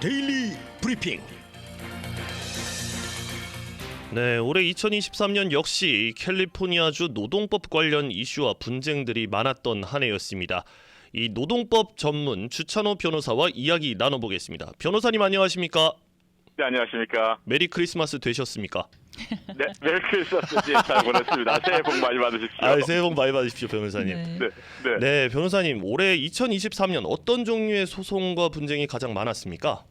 데일리 브리핑. 네, 올해 2023년 역시 캘리포니아주 노동법 관련 이슈와 분쟁들이 많았던 한 해였습니다. 이 노동법 전문 주찬호 변호사와 이야기 나눠보겠습니다. 변호사님 안녕하십니까? 네, 안녕하십니까? 메리 크리스마스 되셨습니까? 네, 메리 크리스마스 잘 보냈습니다. 새해 복 많이 받으십시오. 새해 복 많이 받으십시오, 변호사님. 네, 변호사님, 올해 2023년 어떤 종류의 소송과 분쟁이 가장 많았습니까?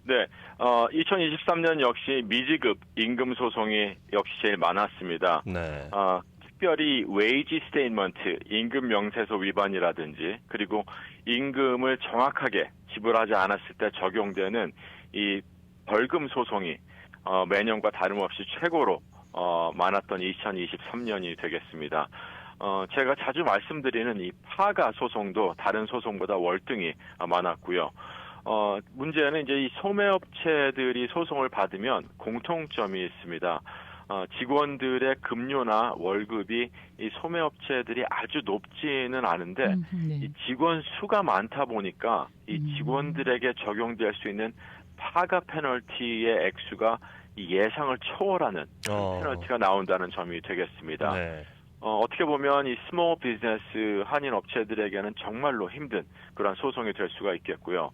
네, 2023년 역시 미지급 임금 소송이 역시 제일 많았습니다. 네. 특별히 웨이지 스테이트먼트, 임금 명세서 위반이라든지 그리고 임금을 정확하게 지불하지 않았을 때 적용되는 이 벌금 소송이 매년과 다름없이 최고로 많았던 2023년이 되겠습니다. 제가 자주 말씀드리는 이 파가 소송도 다른 소송보다 월등히 많았고요. 문제는 이제 이 소매업체들이 소송을 받으면 공통점이 있습니다. 직원들의 급료나 월급이 이 소매업체들이 아주 높지는 않은데 네. 이 직원 수가 많다 보니까 이 직원들에게 적용될 수 있는 파가 페널티의 액수가 이 예상을 초월하는 페널티가 나온다는 점이 되겠습니다. 네. 어떻게 보면 이 스몰 비즈니스 한인 업체들에게는 정말로 힘든 그런 소송이 될 수가 있겠고요.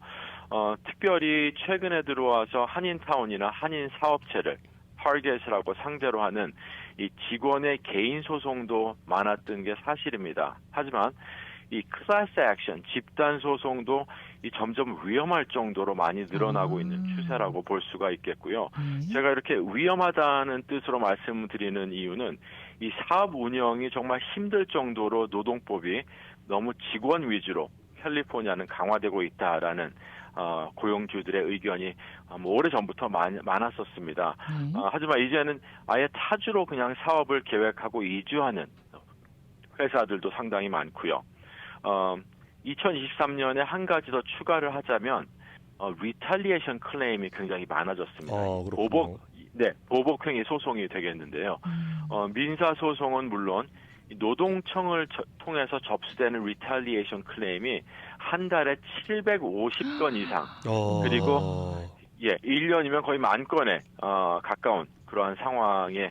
특별히 최근에 들어와서 한인타운이나 한인 사업체를 타겟이라고 상대로 하는 이 직원의 개인 소송도 많았던 게 사실입니다. 하지만 이 클래스 액션, 집단 소송도 이 점점 위험할 정도로 많이 늘어나고 있는 추세라고 볼 수가 있겠고요. 제가 이렇게 위험하다는 뜻으로 말씀드리는 이유는 이 사업 운영이 정말 힘들 정도로 노동법이 너무 직원 위주로 캘리포니아는 강화되고 있다라는 고용주들의 의견이 오래전부터 많았었습니다. 하지만 이제는 아예 타주로 그냥 사업을 계획하고 이주하는 회사들도 상당히 많고요. 2023년에 한 가지 더 추가를 하자면 리탈리에이션 클레임이 굉장히 많아졌습니다. 보복행위 소송이 되겠는데요. 민사 소송은 물론 노동청을 통해서 접수되는 리탈리에이션 클레임이 한 달에 750건 이상 그리고 1년이면 거의 10,000건에 가까운 그러한 상황에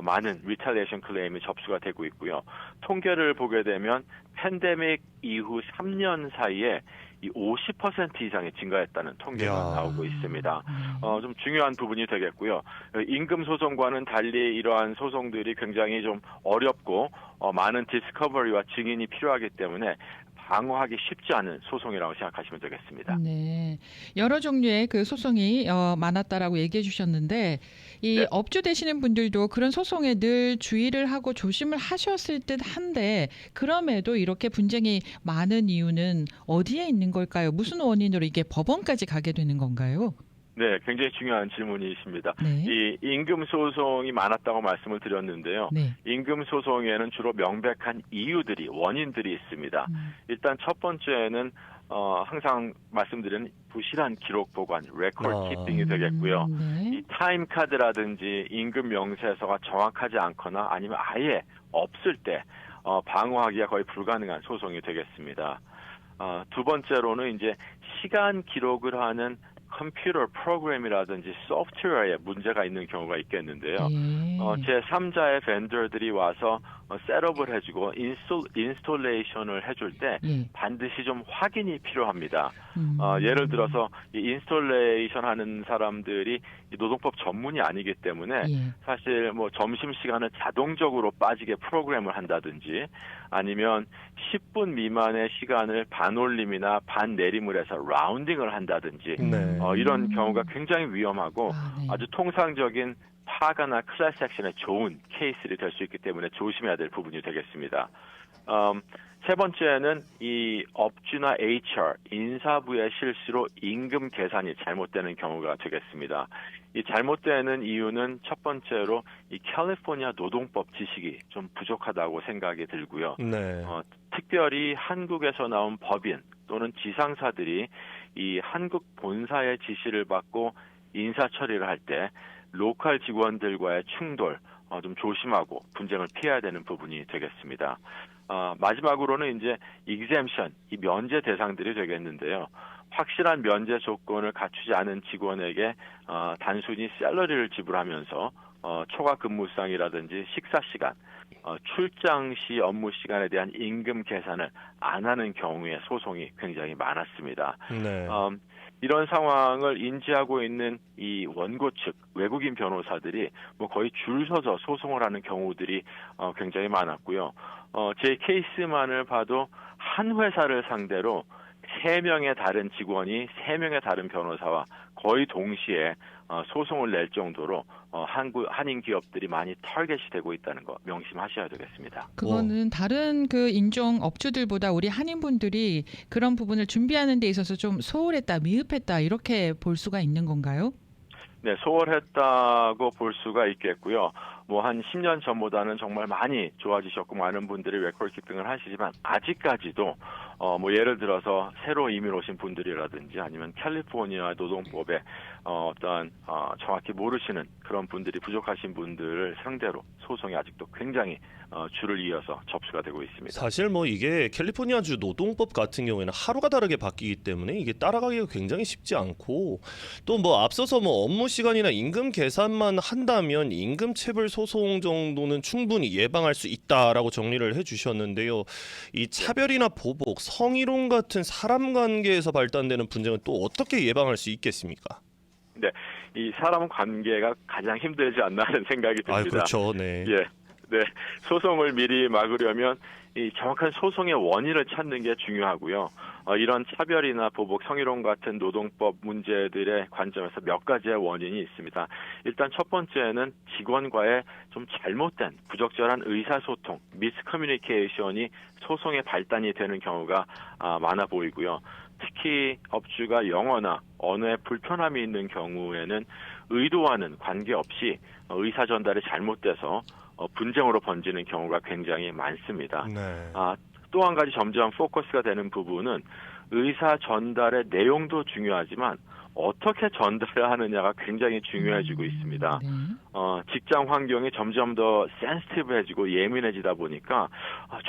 많은 리탈리에이션 클레임이 접수가 되고 있고요. 통계를 보게 되면 팬데믹 이후 3년 사이에 이 50% 이상이 증가했다는 통계가 나오고 있습니다. 좀 중요한 부분이 되겠고요. 임금 소송과는 달리 이러한 소송들이 굉장히 좀 어렵고 많은 디스커버리와 증인이 필요하기 때문에 방어하기 쉽지 않은 소송이라고 생각하시면 되겠습니다. 네, 여러 종류의 그 소송이 많았다라고 얘기해 주셨는데 이 업주 되시는 분들도 그런 소송에 늘 주의를 하고 조심을 하셨을 듯한데 그럼에도 이렇게 분쟁이 많은 이유는 어디에 있는 걸까요? 무슨 원인으로 이게 법원까지 가게 되는 건가요? 네, 굉장히 중요한 질문이십니다. 네. 이 임금 소송이 많았다고 말씀을 드렸는데요. 네. 임금 소송에는 주로 명백한 이유들이, 원인들이 있습니다. 일단 첫 번째는 항상 말씀드리는 부실한 기록 보관, 레코드 키핑이 되겠고요. 네. 이 타임 카드라든지 임금 명세서가 정확하지 않거나 아니면 아예 없을 때 방어하기가 거의 불가능한 소송이 되겠습니다. 두 번째로는 이제 시간 기록을 하는 컴퓨터 프로그램이라든지 소프트웨어에 문제가 있는 경우가 있겠는데요. 제3자의 벤더들이 와서 셋업을 해주고 인스톨레이션을 해줄 때 반드시 좀 확인이 필요합니다. 예를 들어서 이 인스톨레이션 하는 사람들이 이 노동법 전문이 아니기 때문에 사실 뭐 점심시간을 자동적으로 빠지게 프로그램을 한다든지 아니면 10분 미만의 시간을 반올림이나 반내림을 해서 라운딩을 한다든지 이런 경우가 굉장히 위험하고 아주 통상적인 파가나 클래스 액션에 좋은 케이스를 될 수 있기 때문에 조심해야 될 부분이 되겠습니다. 세 번째는 이 업주나 HR, 인사부의 실수로 임금 계산이 잘못되는 경우가 되겠습니다. 이 잘못되는 이유는 첫 번째로 이 캘리포니아 노동법 지식이 좀 부족하다고 생각이 들고요. 특별히 한국에서 나온 법인 또는 지상사들이 이 한국 본사의 지시를 받고 인사 처리를 할 때 로컬 직원들과의 충돌 좀 조심하고 분쟁을 피해야 되는 부분이 되겠습니다. 마지막으로는 이제 exemption, 이 면제 대상들이 되겠는데요. 확실한 면제 조건을 갖추지 않은 직원에게 단순히 샐러리를 지불하면서 초과 근무상이라든지 식사 시간, 출장 시 업무 시간에 대한 임금 계산을 안 하는 경우에 소송이 굉장히 많았습니다. 네. 이런 상황을 인지하고 있는 이 원고 측 외국인 변호사들이 뭐 거의 줄 서서 소송을 하는 경우들이 굉장히 많았고요. 제 케이스만을 봐도 한 회사를 상대로 3명의 다른 직원이 3명의 다른 변호사와 거의 동시에 소송을 낼 정도로 한인 기업들이 많이 타겟이 되고 있다는 거 명심하셔야 되겠습니다. 그거는 다른 그 인종 업주들보다 우리 한인분들이 그런 부분을 준비하는 데 있어서 좀 소홀했다, 미흡했다 이렇게 볼 수가 있는 건가요? 네, 소홀했다고 볼 수가 있겠고요. 뭐 한 10년 전보다는 정말 많이 좋아지셨고 많은 분들이 레코드 키핑을 하시지만 아직까지도 뭐 예를 들어서 새로 이민 오신 분들이라든지 아니면 캘리포니아 노동법에 어떤 정확히 모르시는 그런 분들이 부족하신 분들을 상대로 소송이 아직도 굉장히 줄을 이어서 접수가 되고 있습니다. 사실 뭐 이게 캘리포니아주 노동법 같은 경우에는 하루가 다르게 바뀌기 때문에 이게 따라가기가 굉장히 쉽지 않고 또 뭐 앞서서 뭐 업무 시간이나 임금 계산만 한다면 임금 체불 소송 정도는 충분히 예방할 수 있다라고 정리를 해주셨는데요. 이 차별이나 보복, 성희롱 같은 사람 관계에서 발단되는 분쟁은 또 어떻게 예방할 수 있겠습니까? 네, 이 사람 관계가 가장 힘들지 않나 하는 생각이 듭니다. 그렇죠. 네. 예, 네. 소송을 미리 막으려면 이 정확한 소송의 원인을 찾는 게 중요하고요. 이런 차별이나 보복, 성희롱 같은 노동법 문제들의 관점에서 몇 가지의 원인이 있습니다. 일단 첫 번째는 직원과의 좀 잘못된 부적절한 의사소통, 미스커뮤니케이션이 소송의 발단이 되는 경우가 많아 보이고요. 특히 업주가 영어나 언어에 불편함이 있는 경우에는 의도와는 관계없이 의사 전달이 잘못돼서 분쟁으로 번지는 경우가 굉장히 많습니다. 네. 또 한 가지 점점 포커스가 되는 부분은 의사 전달의 내용도 중요하지만 어떻게 전달을 하느냐가 굉장히 중요해지고 있습니다. 네. 직장 환경이 점점 더 센시티브해지고 예민해지다 보니까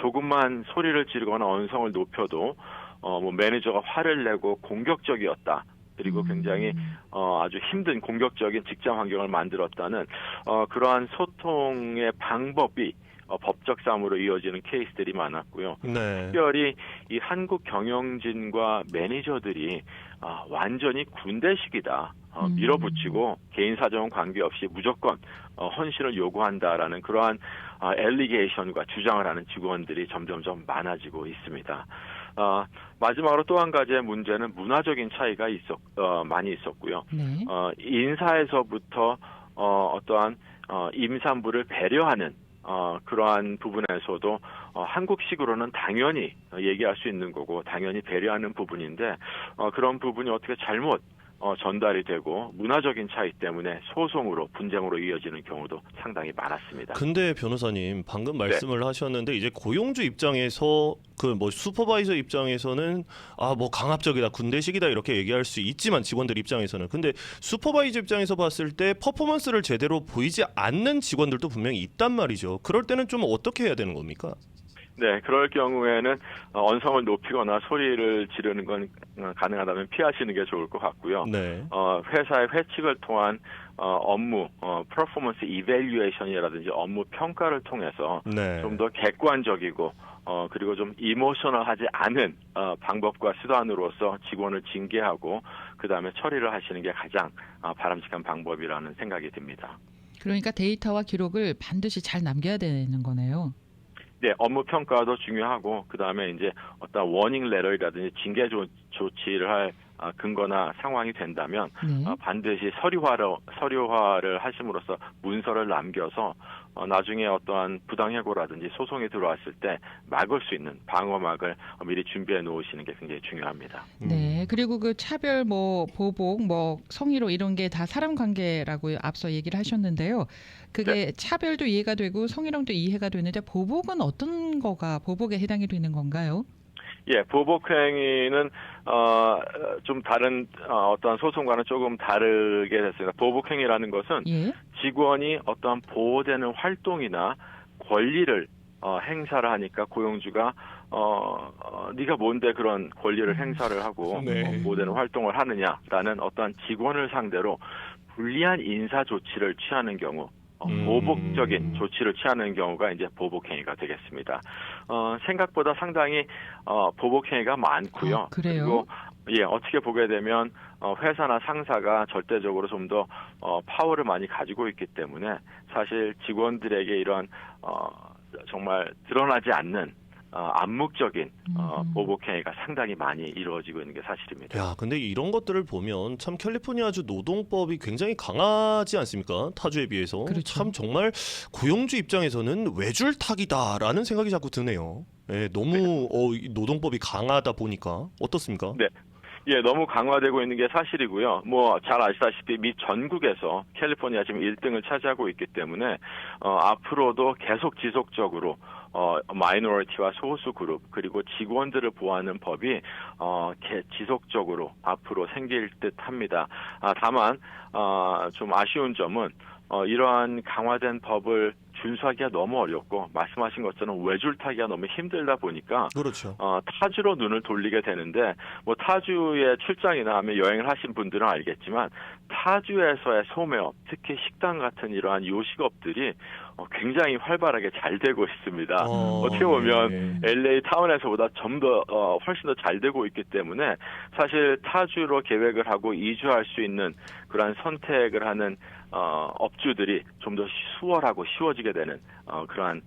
조금만 소리를 지르거나 언성을 높여도 뭐 매니저가 화를 내고 공격적이었다. 그리고 굉장히 아주 힘든 공격적인 직장 환경을 만들었다는 그러한 소통의 방법이 법적 싸움으로 이어지는 케이스들이 많았고요. 네. 특별히 이 한국 경영진과 매니저들이 완전히 군대식이다. 밀어붙이고 개인 사정은 관계없이 무조건 헌신을 요구한다라는 그러한 엘리게이션과 주장을 하는 직원들이 점점점 많아지고 있습니다. 마지막으로 또 한 가지의 문제는 문화적인 차이가 많이 있었고요. 네. 인사에서부터 어떠한 임산부를 배려하는 그러한 부분에서도 한국식으로는 당연히 얘기할 수 있는 거고 당연히 배려하는 부분인데 그런 부분이 어떻게 잘못 전달이 되고 문화적인 차이 때문에 소송으로 분쟁으로 이어지는 경우도 상당히 많았습니다. 근데 변호사님 방금 말씀을 하셨는데 이제 고용주 입장에서 그 뭐 슈퍼바이저 입장에서는 뭐 강압적이다 군대식이다 이렇게 얘기할 수 있지만 직원들 입장에서는 근데 슈퍼바이저 입장에서 봤을 때 퍼포먼스를 제대로 보이지 않는 직원들도 분명히 있단 말이죠. 그럴 때는 좀 어떻게 해야 되는 겁니까? 네, 그럴 경우에는 언성을 높이거나 소리를 지르는 건 가능하다면 피하시는 게 좋을 것 같고요. 네. 회사의 회칙을 통한 업무 퍼포먼스 이밸류에이션이라든지 업무 평가를 통해서 네. 좀 더 객관적이고 그리고 좀 이모셔널하지 않은 방법과 수단으로서 직원을 징계하고 그다음에 처리를 하시는 게 가장 바람직한 방법이라는 생각이 듭니다. 그러니까 데이터와 기록을 반드시 잘 남겨야 되는 거네요. 네, 업무 평가도 중요하고 그다음에 이제 어떤 워닝 레터라든지 징계 조치를 할 근거나 상황이 된다면 네. 반드시 서류화를 하심으로써 문서를 남겨서 나중에 어떠한 부당해고라든지 소송이 들어왔을 때 막을 수 있는 방어막을 미리 준비해 놓으시는 게 굉장히 중요합니다. 네. 그리고 그 차별, 뭐 보복, 뭐 성희롱 이런 게 다 사람 관계라고 앞서 얘기를 하셨는데요. 그게 차별도 이해가 되고 성희롱도 이해가 되는데 보복은 어떤 거가 보복에 해당이 되는 건가요? 예, 보복행위는 좀 다른 어떠한 소송과는 조금 다르게 됐습니다. 보복행위라는 것은 예. 직원이 어떠한 보호되는 활동이나 권리를 행사를 하니까 고용주가 네가 뭔데 그런 권리를 행사를 하고 네. 보호되는 활동을 하느냐라는 어떠한 직원을 상대로 불리한 인사 조치를 취하는 경우 보복적인 조치를 취하는 경우가 이제 보복행위가 되겠습니다. 생각보다 상당히 보복행위가 많고요. 그래요? 그리고 예, 어떻게 보게 되면 회사나 상사가 절대적으로 좀 더 파워를 많이 가지고 있기 때문에 사실 직원들에게 이런 정말 드러나지 않는 암묵적인 보복행위가 상당히 많이 이루어지고 있는 게 사실입니다. 야, 근데 이런 것들을 보면 참 캘리포니아주 노동법이 굉장히 강하지 않습니까? 타주에 비해서. 그렇죠. 참 정말 고용주 입장에서는 외줄타기다라는 생각이 자꾸 드네요. 예, 너무 이 노동법이 강하다 보니까 어떻습니까? 네. 예, 너무 강화되고 있는 게 사실이고요. 뭐 잘 아시다시피 미 전국에서 캘리포니아 지금 1등을 차지하고 있기 때문에 앞으로도 계속 지속적으로 마이너리티와 소수 그룹 그리고 직원들을 보호하는 법이 지속적으로 앞으로 생길 듯합니다. 다만 좀 아쉬운 점은 이러한 강화된 법을 준수하기가 너무 어렵고 말씀하신 것처럼 외줄타기가 너무 힘들다 보니까 그렇죠. 타주로 눈을 돌리게 되는데 뭐 타주에 출장이나 하면 여행을 하신 분들은 알겠지만 타주에서의 소매업, 특히 식당 같은 이러한 요식업들이 굉장히 활발하게 잘 되고 있습니다. 어떻게 보면 LA 타운에서보다 좀 더 훨씬 더 잘 되고 있기 때문에 사실 타주로 계획을 하고 이주할 수 있는 그러한 선택을 하는 업주들이 좀 더 수월하고 쉬워지게 되는 그러한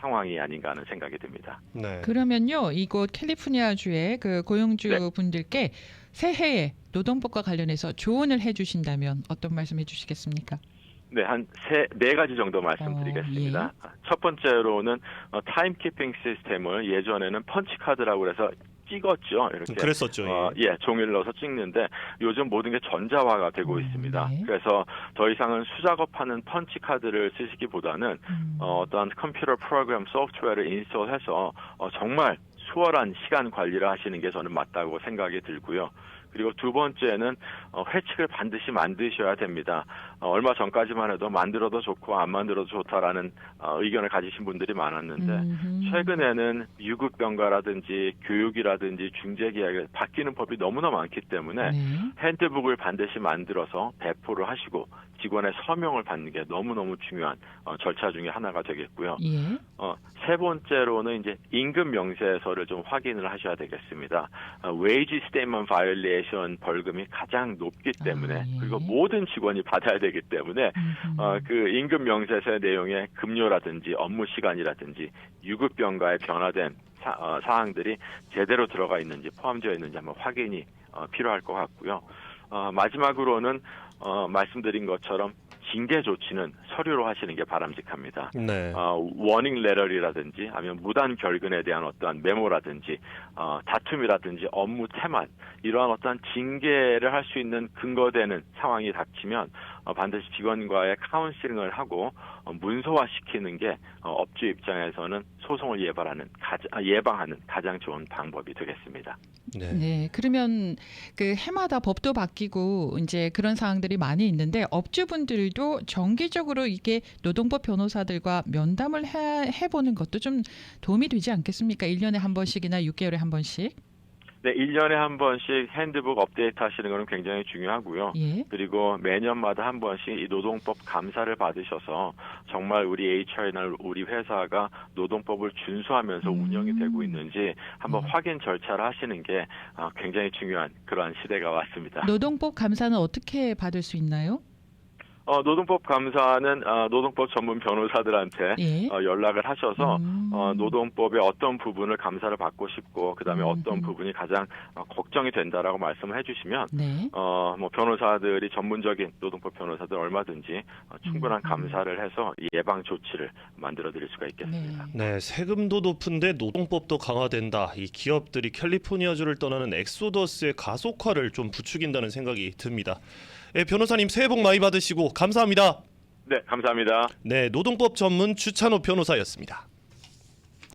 상황이 아닌가 하는 생각이 듭니다. 네. 그러면요, 이곳 캘리포니아주의 그 고용주 네. 분들께 새해에 노동법과 관련해서 조언을 해주신다면 어떤 말씀 해주시겠습니까? 네, 한 네 가지 정도 말씀드리겠습니다. 첫 번째로는 타임키핑 시스템을 예전에는 펀치카드라고 해서 찍었죠. 이렇게. 그랬었죠. 예. 종이를 넣어서 찍는데 요즘 모든 게 전자화가 되고 있습니다. 네. 그래서 더 이상은 수작업하는 펀치카드를 쓰시기보다는 어떤 컴퓨터 프로그램 소프트웨어를 인스톨해서 정말 수월한 시간 관리를 하시는 게 저는 맞다고 생각이 들고요. 그리고 두 번째는 회칙을 반드시 만드셔야 됩니다. 얼마 전까지만 해도 만들어도 좋고 안 만들어도 좋다라는 의견을 가지신 분들이 많았는데 최근에는 유급병가라든지 교육이라든지 중재계약이 바뀌는 법이 너무나 많기 때문에 네. 핸드북을 반드시 만들어서 배포를 하시고 직원의 서명을 받는 게 너무너무 중요한 절차 중에 하나가 되겠고요. 예. 세 번째로는 이제 임금 명세서를 좀 확인을 하셔야 되겠습니다. Wage Statement Violation 벌금이 가장 높기 때문에 예. 그리고 모든 직원이 받아야 되기 때문에 그 임금 명세서의 내용에 급료라든지 업무 시간이라든지 유급병가에 변화된 사항들이 제대로 들어가 있는지 포함되어 있는지 한번 확인이 필요할 것 같고요. 마지막으로는 말씀드린 것처럼 징계 조치는 서류로 하시는 게 바람직합니다. 네. 워닝 레터리라든지 아니면 무단 결근에 대한 어떠한 메모라든지 다툼이라든지 업무 태만 이러한 어떠한 징계를 할 수 있는 근거되는 상황이 닥치면 반드시 직원과의 카운슬링을 하고 문서화시키는 게 업주 입장에서는 소송을 예방하는 가장 좋은 방법이 되겠습니다. 네. 네, 그러면 그 해마다 법도 바뀌고 이제 그런 사항들이 많이 있는데 업주분들도 정기적으로 이게 노동법 변호사들과 면담을 해보는 것도 좀 도움이 되지 않겠습니까? 1년에 한 번씩이나 6개월에 한 번씩. 네, 1년에 한 번씩 핸드북 업데이트 하시는 것은 굉장히 중요하고요. 예. 그리고 매년마다 한 번씩 이 노동법 감사를 받으셔서 정말 우리 HR이나 우리 회사가 노동법을 준수하면서 운영이 되고 있는지 한번 확인 절차를 하시는 게 굉장히 중요한 그러한 시대가 왔습니다. 노동법 감사는 어떻게 받을 수 있나요? 노동법 감사는 노동법 전문 변호사들한테 예. 연락을 하셔서 노동법의 어떤 부분을 감사를 받고 싶고 그다음에 어떤 부분이 가장 걱정이 된다라고 말씀을 해주시면 네. 뭐 변호사들이 전문적인 노동법 변호사들 얼마든지 충분한 감사를 해서 예방 조치를 만들어 드릴 수가 있겠습니다. 네, 세금도 높은데 노동법도 강화된다. 이 기업들이 캘리포니아주를 떠나는 엑소더스의 가속화를 좀 부추긴다는 생각이 듭니다. 예, 변호사님 새해 복 많이 받으시고 감사합니다. 네, 감사합니다. 네, 노동법 전문 주찬호 변호사였습니다.